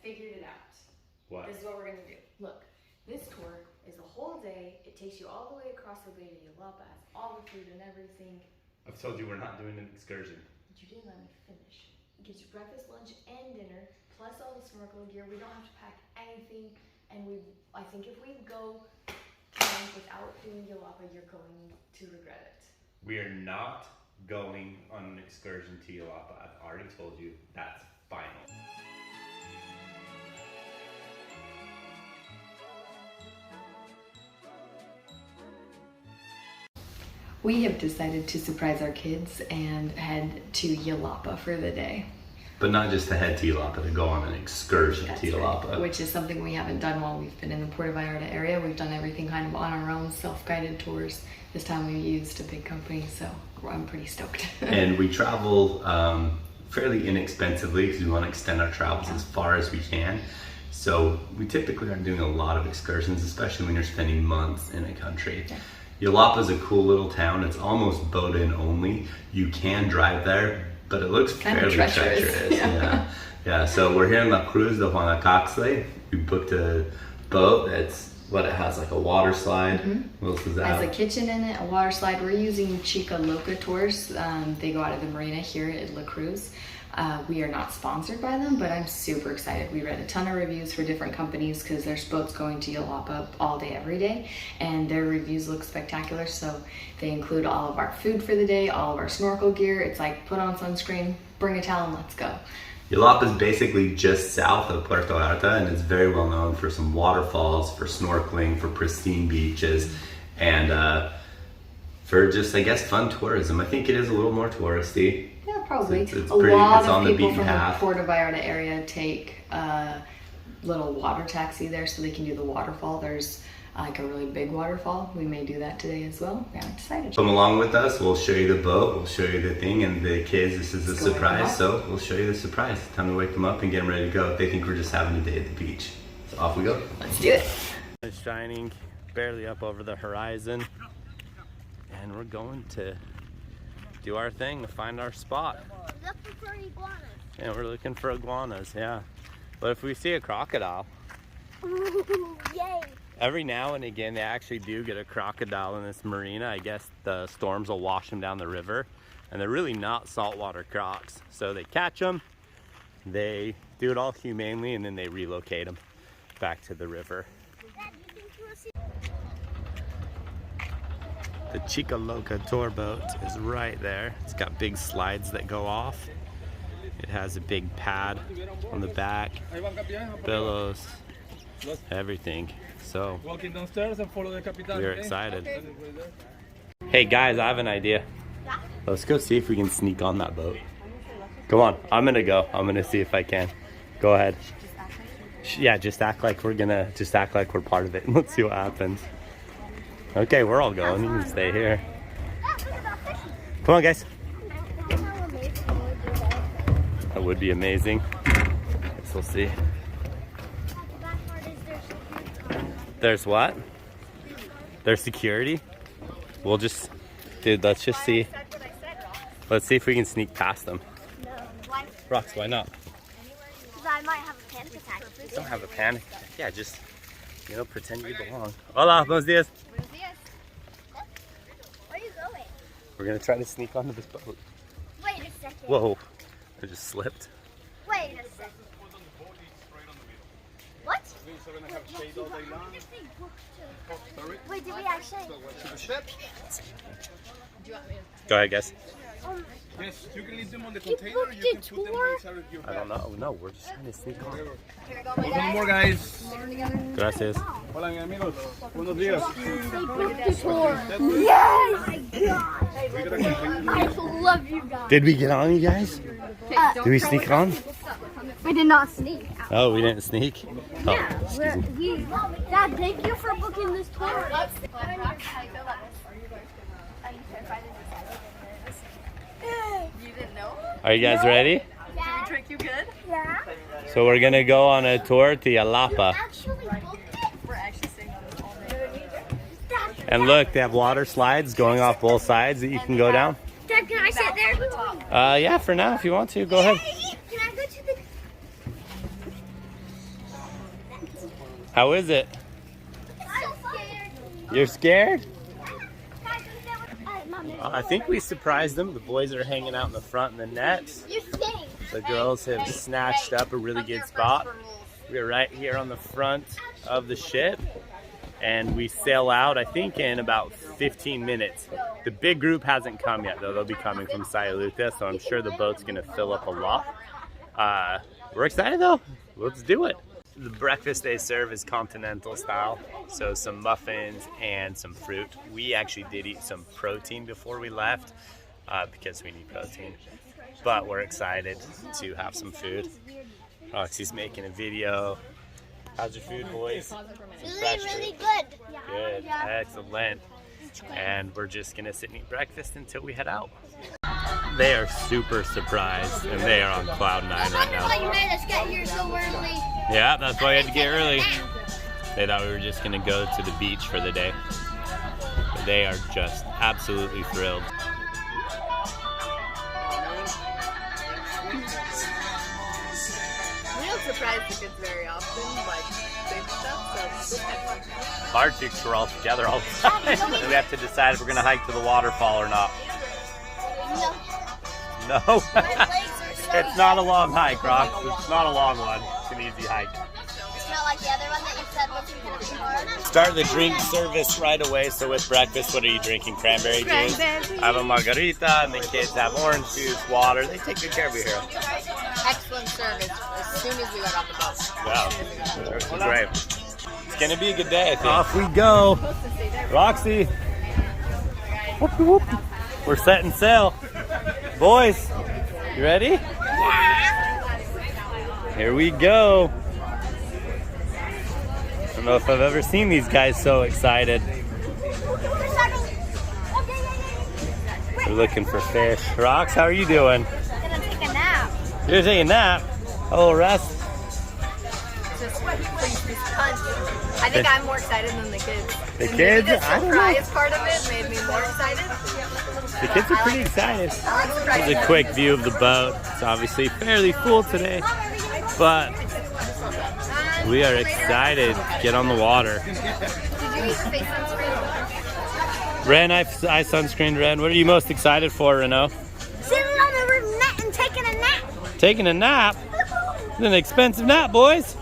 figured it out. What? This is what we're gonna do. Look, this tour is a whole day. It takes you all the way across the bay to Yelapa, has all the food and everything. I've told you we're not doing an excursion. But you didn't let me finish. It gives you breakfast, lunch, and dinner, plus all the snorkel gear. We don't have to pack anything, and I think if we go camp without doing Yelapa, you're going to regret it. We are not going on an excursion to Yelapa. I've already told you that's final. We have decided to surprise our kids and head to Yelapa for the day. But not just to head to Yelapa, to go on an excursion That's to Yelapa. right, which is something we haven't done while we've been in the Puerto Vallarta area. We've done everything kind of on our own, self-guided tours. This time we used a big company, so I'm pretty stoked. And we travel fairly inexpensively because we want to extend our travels as far as we can. So we typically aren't doing a lot of excursions, especially when you're spending months in a country. Yeah. Yelapa is a cool little town. It's almost boat-in only. You can drive there, but it looks kind fairly of treacherous. Yeah. So we're here in La Cruz de Guanacaxle. We booked a boat that's it has like a water slide. What else is that? Has a kitchen in it, a water slide. We're using Chica Loca Tours. They go out of the marina here at La Cruz. We are not sponsored by them, but I'm super excited. We read a ton of reviews for different companies because there's boats going to Yelapa all day, every day, and their reviews look spectacular. So they include all of our food for the day, all of our snorkel gear. It's like put on sunscreen, bring a towel, and let's go. Yelapa is basically just south of Puerto Vallarta, and it's very well known for some waterfalls, for snorkeling, for pristine beaches, and for just, I guess, fun tourism. I think it is a little more touristy. Yeah, probably. It's a lot of the people from path. the Puerto Vallarta area take a little water taxi there so they can do the waterfall. There's like a really big waterfall. We may do that today as well. Yeah, I'm excited. Come along with us. We'll show you the boat. We'll show you the thing. And the kids, this is a surprise. So we'll show you the surprise. Time to wake them up and get them ready to go. They think we're just having a day at the beach. So off we go. Let's do it. It's shining barely up over the horizon. And we're going to do our thing to find our spot. Looking for iguanas. Yeah, we're looking for iguanas, yeah. But if we see a crocodile, Ooh, yay. every now and again they actually do get a crocodile in this marina. I guess the storms will wash them down the river, and they're really not saltwater crocs. So they catch them, they do it all humanely, and then they relocate them back to the river. Dad, you think we'll see? The Chica Loca tour boat is right there. It's got big slides that go off. It has a big pad on the back, billows, everything. So Walking downstairs and follow the Capitan. we're excited. Hey guys, I have an idea. Let's go see if we can sneak on that boat. Come on, I'm gonna go. I'm gonna see if I can. Go ahead. Yeah, just act like we're part of it. Let's see what happens. Okay, we're all going. You can stay here. Come on, guys. That would be amazing. Guess we'll see. There's what? There's security? We'll just, dude, let's just see. Let's see if we can sneak past them. No. Why? Rox, why not? Because I might have a panic attack. Don't have a panic. Yeah, just, pretend you belong. Hola, buenos dias. Buenos dias. Where are you going? We're gonna try to sneak onto this boat. Wait a second. Whoa, I just slipped. Wait a second. What? Wait, did we actually? Go ahead, guys. Yes, you can leave them on the You container. booked You a can put them tour? inside of your I don't know. No, we're just trying to sneak on. One more, guys. Gracias. Hola, mis amigos. Buenos días. They booked a tour. Yes! I love you guys. Did we get on, you guys? Did we sneak on? We did not sneak. Oh, we didn't sneak? Oh, Yeah, excuse me. Dad, thank you for booking this tour. You didn't know? Are you guys ready? Yeah. Trick you good? Yeah. So we're gonna go on a tour to Yelapa. Actually booked it. We're actually sitting on this all day. And look, they have water slides going off both sides that you can go down. Dad, can I sit there? Yeah, for now, if you want to, go ahead. Can I go to the... How is it? I'm scared. You're scared? Mom, I think we surprised them. The boys are hanging out in the front in the nets. you stink. The girls have snatched up a really good spot. We're right here on the front of the ship, and we sail out, I think, in about 15 minutes. The big group hasn't come yet, though. They'll be coming from Sayulita, so I'm sure the boat's gonna fill up a lot. We're excited, though. Let's do it. The breakfast they serve is continental style, so some muffins and some fruit. We actually did eat some protein before we left because we need protein, but we're excited to have some food. Roxy's making a video. How's your food, boys? Really good. Good, excellent. And we're just gonna sit and eat breakfast until we head out. They are super surprised, and they are on cloud 9 right now. You made us get here so early. Yeah, that's why we had to get early. They thought we were just gonna go to the beach for the day. But they are just absolutely thrilled. We don't surprise the kids very often, like big stuff, so this is fun. Our chicks were all together all the time. And we have to decide if we're gonna hike to the waterfall or not. No. No. It's not a long hike, Rox. It's not a long one. It's an easy hike. It's not like the other one that you said was going to be hard. Start the drink service right away. So with breakfast, what are you drinking? Cranberry juice? I have a margarita, and the kids have orange juice, water. They take good care of you here. Excellent service as soon as we got off the boat. Wow. It's great. It's going to be a good day, I think. Off we go. Roxy. Whoop, whoop. We're setting sail. Boys, you ready? Here we go. I don't know if I've ever seen these guys so excited. We're looking for fish. Rox, how are you doing? I'm going to take a nap. You're taking a nap? A little rest? Just please punch. I think I'm more excited than the kids. The And kids? maybe the I don't know. surprise part of it made me more excited. The kids are pretty excited. I like surprises. Here's a quick view of the boat. It's obviously fairly full today, but we are excited to get on the water. Did you use face sunscreen? Ren, I sunscreened Ren. What are you most excited for, Renault? Sitting on the net and taking a nap. Taking a nap? It's an expensive nap, boys.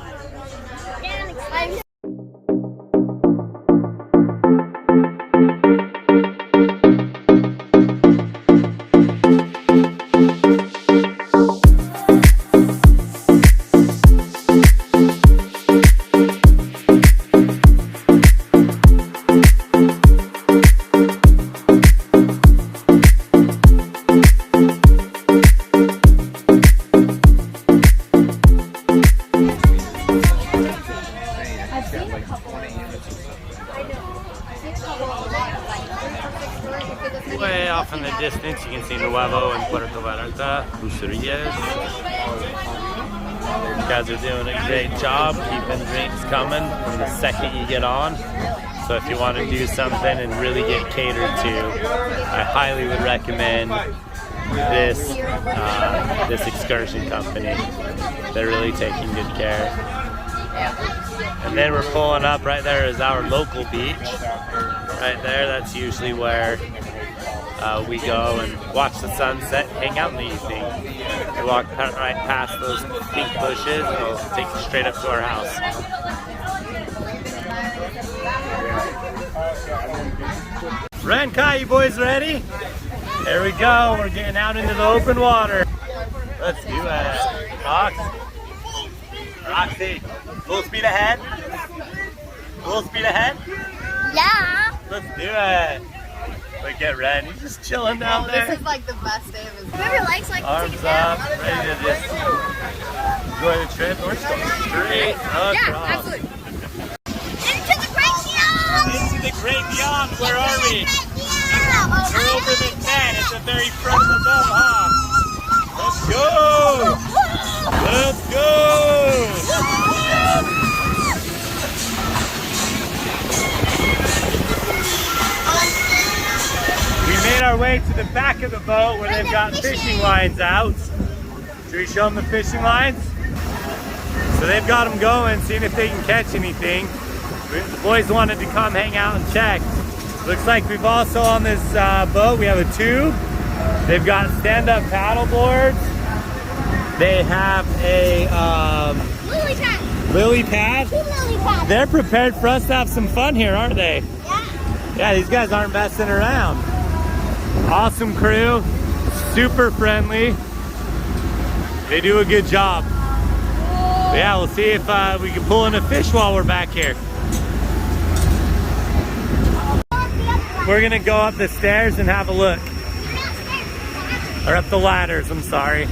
Way off in the distance, you can see Nuevo and Puerto Vallarta, Bucerías. You guys are doing a great job keeping drinks coming from the second you get on. So if you want to do something and really get catered to, I highly would recommend this excursion company. They're really taking good care. And then we're pulling up. Right there is our local beach. Right there, that's usually where we go and watch the sunset, hang out in the evening. We walk right past those pink bushes and it'll take you straight up to our house. Ren, Kai, you boys ready? There we go, we're getting out into the open water. Let's do it. Roxy, full speed ahead? Full speed ahead? Yeah. Let's do it. Look at Ren, he's just chilling down there. This is like the best day of his life. Whoever likes like to Arms take a nap. up, ready to just enjoy the trip. We're just going straight across. Yeah, absolutely. Into the great beyond. Into the great beyond. Where are we? Yeah. We're over the net at the very front of the boat, huh? Let's go! Let's go! We made our way to the back of the boat where they've got fishing lines out. Should we show them the fishing lines? So they've got them going, seeing if they can catch anything. The boys wanted to come hang out and check. Looks like we've also on this boat, we have a tube. They've got stand-up paddle boards. They have a Lily pad. lily pad. 2 lily pads. They're prepared for us to have some fun here, aren't they? Yeah. Yeah, these guys aren't messing around. Awesome crew, super friendly. They do a good job. But yeah, we'll see if we can pull in a fish while we're back here. We're gonna go up the stairs and have a look. Or up the ladders, I'm sorry.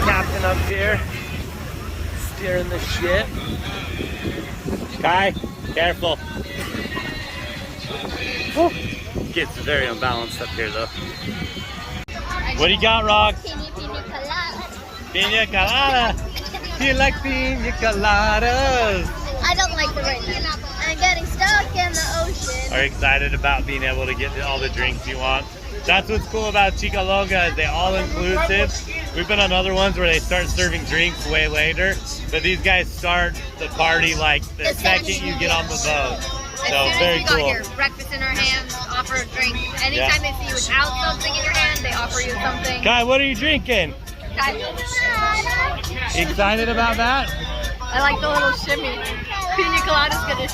Captain up here, steering the ship. Kai, careful. Woo. Gets very unbalanced up here though. What do you got, Rock? Pina colada. Pina colada. Do you like pina coladas? I don't like the rain. I'm getting stuck in the ocean. Are you excited about being able to get all the drinks you want? That's what's cool about Chica Loca, is they all inclusive. We've been on other ones where they start serving drinks way later, but these guys start the party like the second you get on the boat. So very cool. Here, breakfast in our hands, offer a drink. Anytime they see you without something in your hand, they offer you something. Kai, what are you drinking? Excited about that? I like the little shimmy. Pina colada's gonna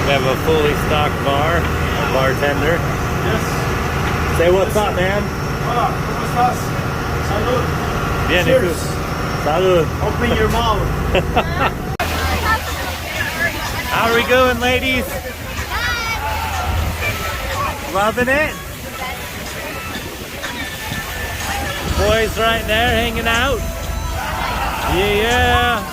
We have a fully stocked bar, a bartender. Yes. Say what's up, man. Hola, ¿cómo estás? Salud. Bien, Cheers. ¿y tú? Salud. Open your mouth. How are we going, ladies? Loving it? Boys right there hanging out. Yeah.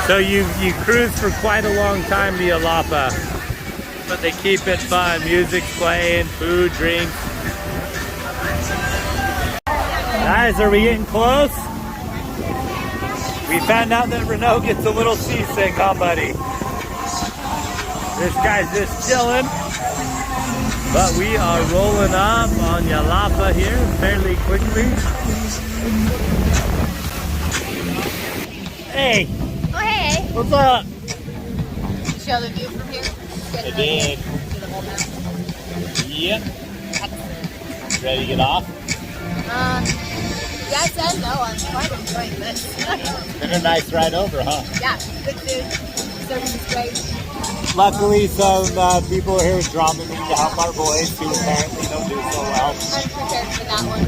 So you cruised for quite a long time to Yelapa, but they keep it fun. Music's playing, food, drinks. Guys, are we getting close? We found out that Renault gets a little seasick, huh, buddy? This guy's just chilling. But we are rolling up on Yelapa here fairly quickly. Hey! Oh, hey. What's up? show the view from here. I did. Yep. Ready to get off? Yes and no, I'm quite enjoying this. Been a nice ride over, huh? Yeah, good food. Service is great. Luckily, some people here dropping me to help our boys who apparently don't do so well. I'm prepared for that one.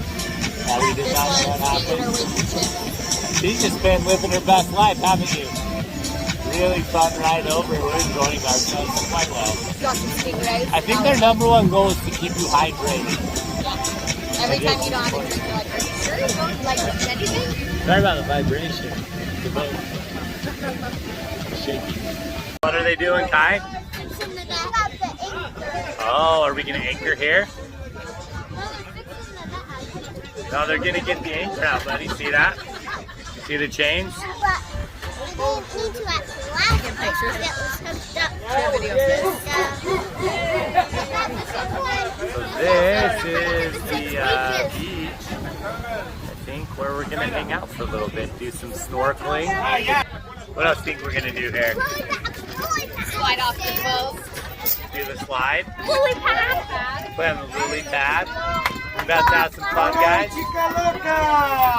Yeah, we did This not know one's that eating her happened. with chips. She's just been living her best life, haven't you? Really fun ride over. We're enjoying ourselves quite well. Got some stingrays. I think their number one goal is to keep you hydrated. Yeah. Every time you don't have a drink, you're like, are you sure you don't like anything? Sorry about the vibration. The boat. Shaky. What are they doing, Kai? Oh, are we going to anchor here? No, they're going to get the anchor out, buddy. See that? See the chains? But we need to actually laugh Taking pictures. that was hooked up. So this is the beach, I think, where we're going to hang out for a little bit, do some snorkeling. What else do you think we're going to do here? Slide off the boat. Do the slide? Lily pad. Play on the lily pad. We're about to have some fun, guys. Chica Loca!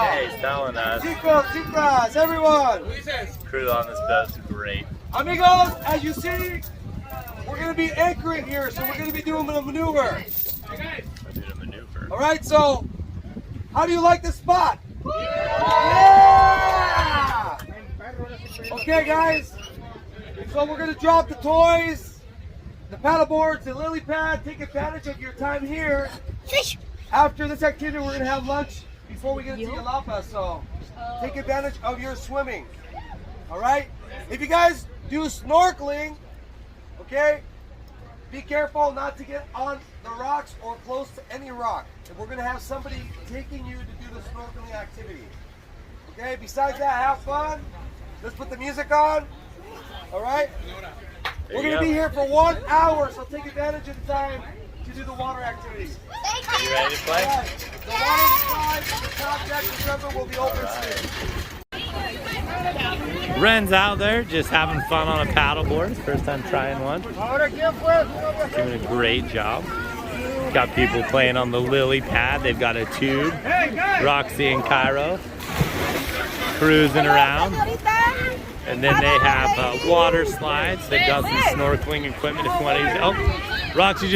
Hey, he's telling us. Chicos, chicas, everyone! Crew on this boat's great. Amigos, as you see, we're going to be anchoring here, so we're going to be doing a maneuver. I did a maneuver. Alright, so, how do you like the spot? Yeah! Okay, guys, so we're going to drop the toys, the paddle boards, the lily pad, take advantage of your time here. Fish. After this activity, we're going to have lunch before we get into Yelapa, so take advantage of your swimming. All right? If you guys do snorkeling, okay, Be careful not to get on the rocks or close to any rock. And we're gonna have somebody taking you to do the snorkeling activity. Okay, besides that, have fun. Let's put the music on. All right? We're gonna be here for 1 hour, so take advantage of the time to do the water activities. You ready to play? Right. The water slide and the top deck and river will be open soon. Ren's out there just having fun on a paddleboard. First time trying one. Doing a great job. Got people playing on the lily pad. They've got a tube. Roxy and Cairo cruising around. And then they have water slides. They've got some snorkeling equipment if you want to use it. Oh, Roxy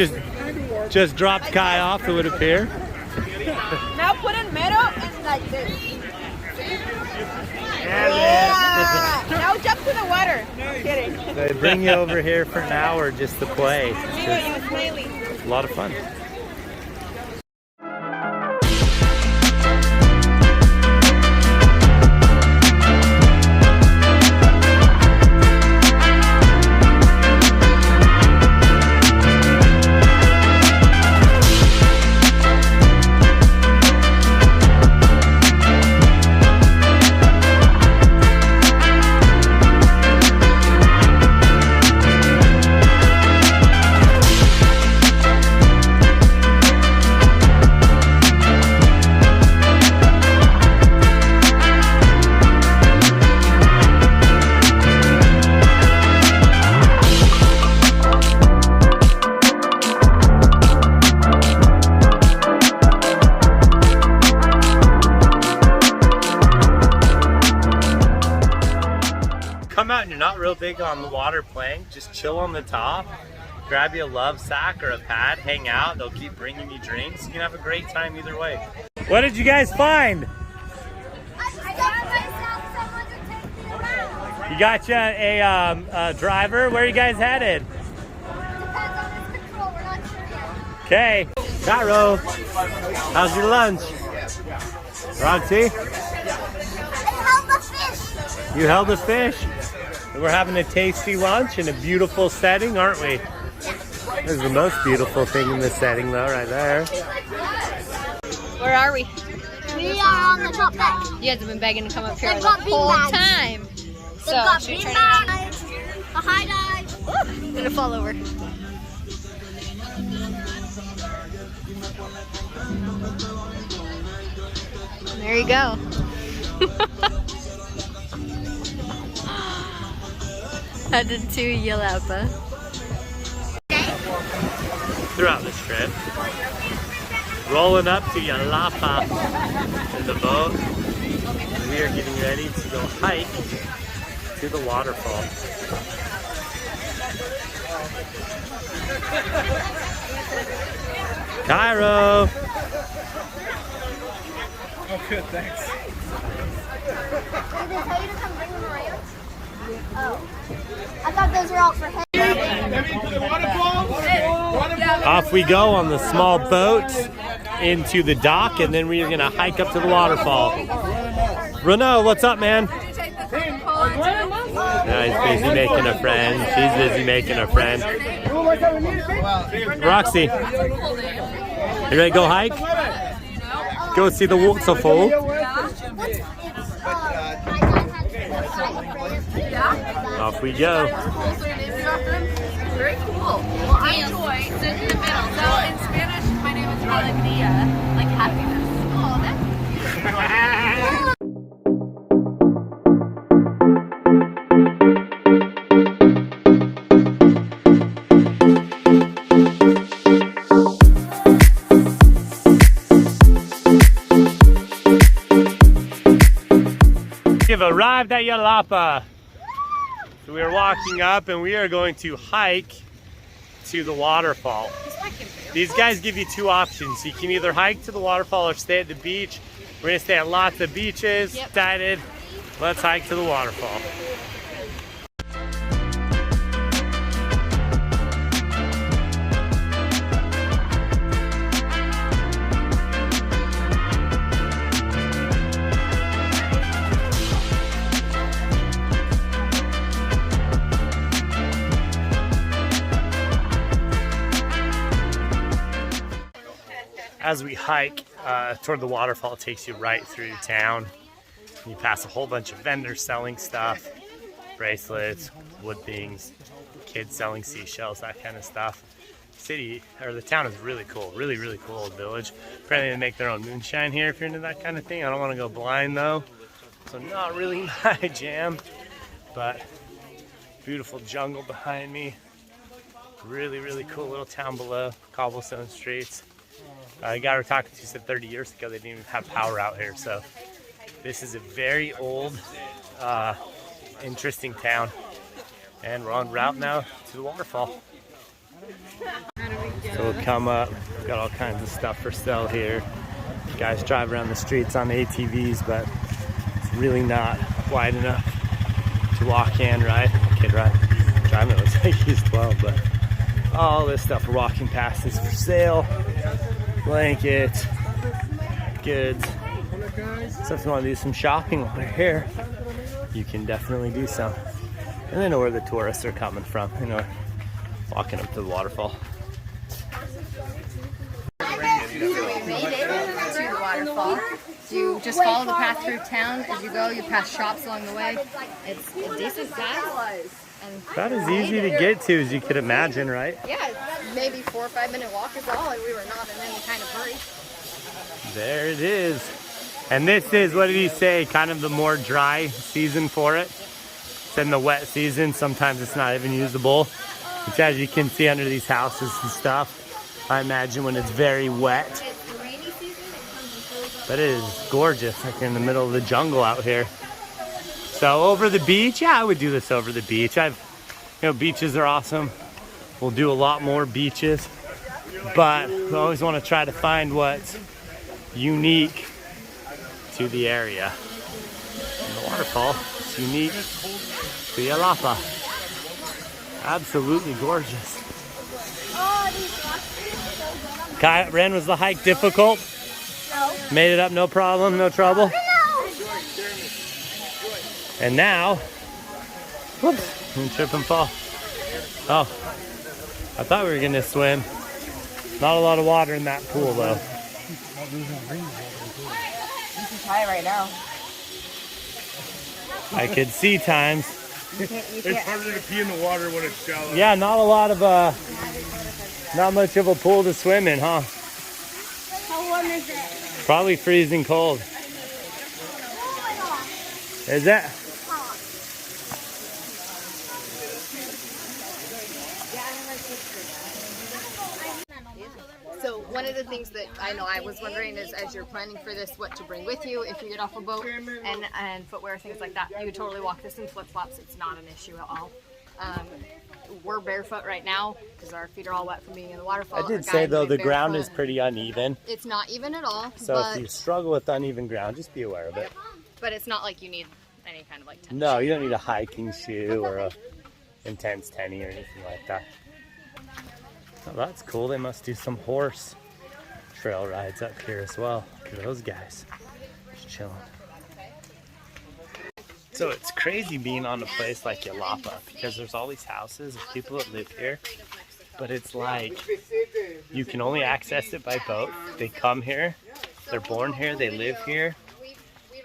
just dropped Kai off, it would appear. Now put in middle and like this. Yeah. Now jump to the water. No kidding. They bring you over here for an hour just to play. It's a lot of fun. Come out and you're not real big on the water playing, just chill on the top, grab you a love sack or a pad, hang out, they'll keep bringing you drinks. You can have a great time either way. What did you guys find? You got you a driver? Where are you guys headed? Okay, Cairo, how's your lunch? Roxy? You held a fish? We're having a tasty lunch in a beautiful setting, aren't we? This is the most beautiful thing in this setting though, right there. Where are we? We are on the top deck. You guys have been begging to come up here They've the got whole beanbags. time. They've So, got should we bean turn around? bags, a high dive. I'm gonna fall over. There you go. Headed to Yelapa. Throughout this trip, rolling up to Yelapa in the boat. We are getting ready to go hike to the waterfall. Cairo! Oh, good, thanks. Did they tell you to come bring them around? Oh. I thought those were all for him. Off we go on the small boat into the dock, and then we are gonna hike up to the waterfall. Renaud, what's up, man? Yeah, he's busy making a friend. She's busy making a friend. Roxy, you ready to go hike? Go see the waterfall. Off we go. Very cool. Well, I'm Joy. Sit in the middle. So in Spanish, my name is Alegría, like happiness. Oh, that's We have arrived at Yelapa. So we are walking up and we are going to hike to the waterfall. These guys give you two options. You can either hike to the waterfall or stay at the beach. We're gonna stay at lots of beaches. Yep. Excited. Let's hike to the waterfall. as we hike toward the waterfall, it takes you right through town. You pass a whole bunch of vendors selling stuff, bracelets, wood things, kids selling seashells, that kind of stuff. City, or the town is really cool, really, really cool old village. Apparently they make their own moonshine here if you're into that kind of thing. I don't want to go blind though, so not really my jam, but beautiful jungle behind me. Really, really cool little town below, cobblestone streets. A guy we're talking to said 30 years ago they didn't even have power out here, so this is a very old, interesting town. And we're en route now to the waterfall. So we'll come up, we've got all kinds of stuff for sale here. Guys drive around the streets on ATVs, but it's really not wide enough to walk and ride. Kid driving, it looks like he's 12, but all this stuff we're walking past is for sale. Blankets, goods. So if you want to do some shopping while we're here, you can definitely do so. And they know where the tourists are coming from. You know, walking up to the waterfall. We made it to the waterfall. You just follow the path through town. As you go, you pass shops along the way. It's a decent size. About as easy to get to as you could imagine, right? Yeah, maybe 4 or 5 minute walk is all, and we were not in any kind of hurry. There it is. And this is, what did he say, kind of the more dry season for it. It's in the wet season, sometimes it's not even usable. Which, as you can see under these houses and stuff, I imagine when it's very wet. It's the rainy season, it comes and fills up. But it is gorgeous, like you're in the middle of the jungle out here. So over the beach, yeah, I would do this over the beach. Beaches are awesome. We'll do a lot more beaches, but we always want to try to find what's unique to the area. And the waterfall is unique to Yelapa. Absolutely gorgeous. Ren, was the hike difficult? No. Made it up, no problem, no trouble? And now, whoops, I'm trip and fall. Oh, I thought we were gonna swim. Not a lot of water in that pool though. You can try it right now. I could see times. It's harder to pee in the water when it's shallow. Yeah, not a lot of, not much of a pool to swim in, huh? How warm is it? Probably freezing cold. Is it? So one of the things that I know I was wondering is, as you're planning for this, what to bring with you if you get off a boat, and footwear, things like that. You would totally walk this in flip-flops. It's not an issue at all. We're barefoot right now because our feet are all wet from being in the waterfall. I did say though the ground is pretty uneven. It's not even at all. So if you struggle with uneven ground, just be aware of it. But it's not like you need any kind of like tennis. No, you don't need a hiking shoe or a intense tenny or anything like that. Oh, that's cool. They must do some horse trail rides up here as well. Look at those guys. Just chilling. So it's crazy being on a place like Yelapa because there's all these houses of people that live here. But it's like you can only access it by boat. They come here, they're born here, they live here.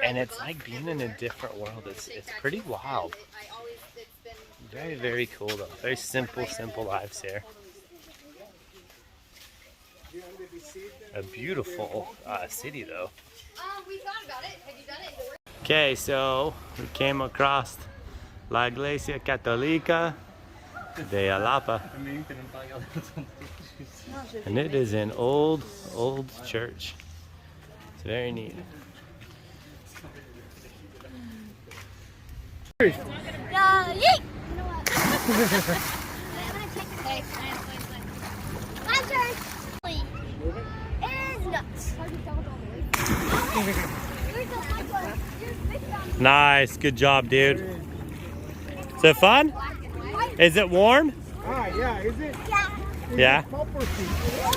And it's like being in a different world. It's pretty wild. Very, very cool though. Very simple lives here. A beautiful city though. We thought about it. Have you done it? Okay, so we came across La Iglesia Católica de Yelapa. And it is an old church. It's very neat. Yeet! My turn. It is nuts. Nice, good job, dude. Is it fun? Is it warm? Yeah, is it? Yeah.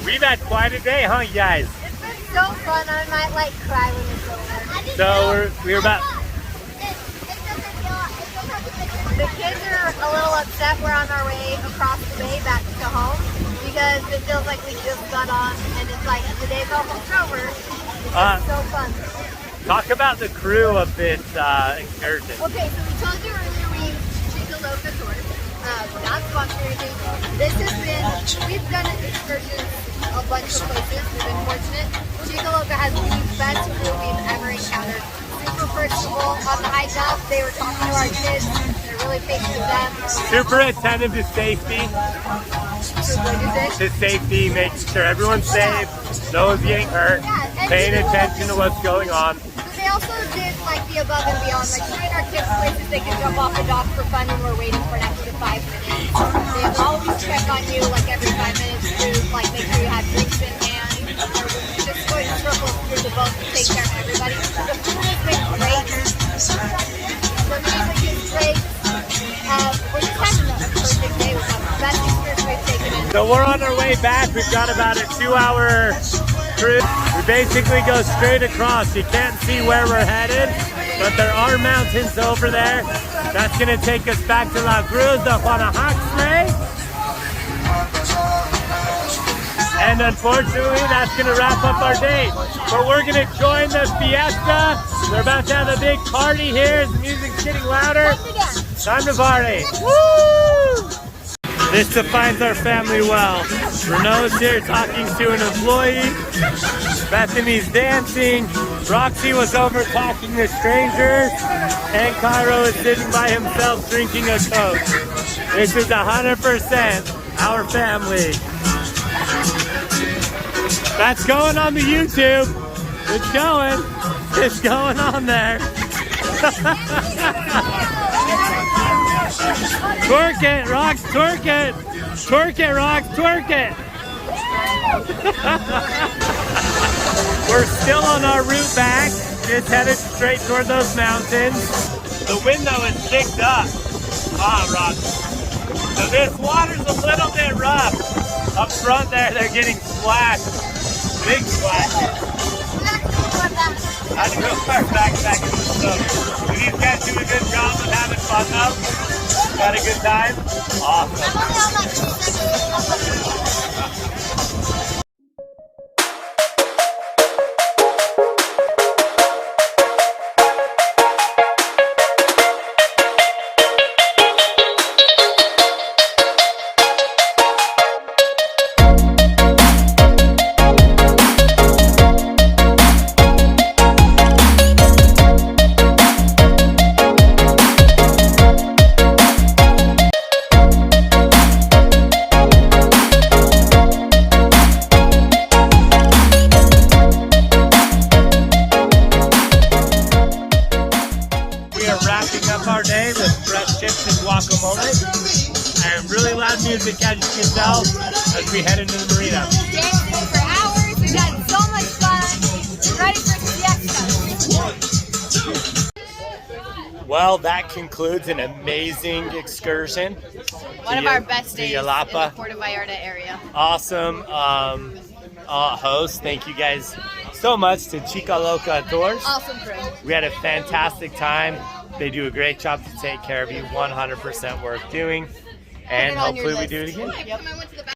We've had quite a day, huh, you guys? It's been so fun. I might like cry when it's over. So we're about. The kids are a little upset. We're on our way across the bay back to home. You because it feels like we just got on and it's like the day's almost over. It's so fun. Talk about the crew of this excursion. Okay, so we told you earlier we use Chica Loca tours. Not sponsored. This has been, we've done excursions a bunch of places. We've been fortunate. Chica Loca has the best crew we've ever encountered. Super personable on the hike up. They were talking to our kids. They're really patient with them. Super attentive to safety. To safety, making sure everyone's safe, no one's getting hurt, paying attention to what's going on. They also did like the above and beyond, like during our kids' places they can jump off the dock for fun when we're waiting for an extra 5 minutes. They always check on you like every 5 minutes to like make sure you have drinks in hand. Just going in circles through the boat to take care of everybody. The food has been great. The music is great. We're just having a perfect day with them. Best experience we've taken in. So we're on our way back. We've got about a 2-hour cruise. We basically go straight across. You can't see where we're headed, but there are mountains over there. That's gonna take us back to La Cruz de Guanajuato. And unfortunately, that's gonna wrap up our day. But we're gonna join the fiesta. They're about to have a big party here. The music's getting louder. Time to party. Woo! This defines our family well. Renault's here talking to an employee. Bethany's dancing. Roxy was over talking to strangers. And Cairo is sitting by himself drinking a Coke. This is 100% our family. That's going on the YouTube. It's going. It's going on there. Twerk it, Rox, twerk it. Twerk it, Rox, twerk it. We're still on our route back. Just headed straight toward those mountains. The wind though is kicked up. Rox. So this water's a little bit rough. Up front there, they're getting splashed. Big splash. I had to go back into the snow. Did these guys do a good job of having fun though? Had a good time? Awesome. And really loud music, as you can tell, as we head into the marina. Dancing for hours, we've had so much fun. Ready for siesta. Well, that concludes an amazing excursion. One of our best days in the Yelapa. Puerto Vallarta area. Awesome host. Thank you guys so much to Chica Loca Tours. Awesome crew. We had a fantastic time. They do a great job to take care of you. 100% worth doing. And hopefully we do it again. Yep.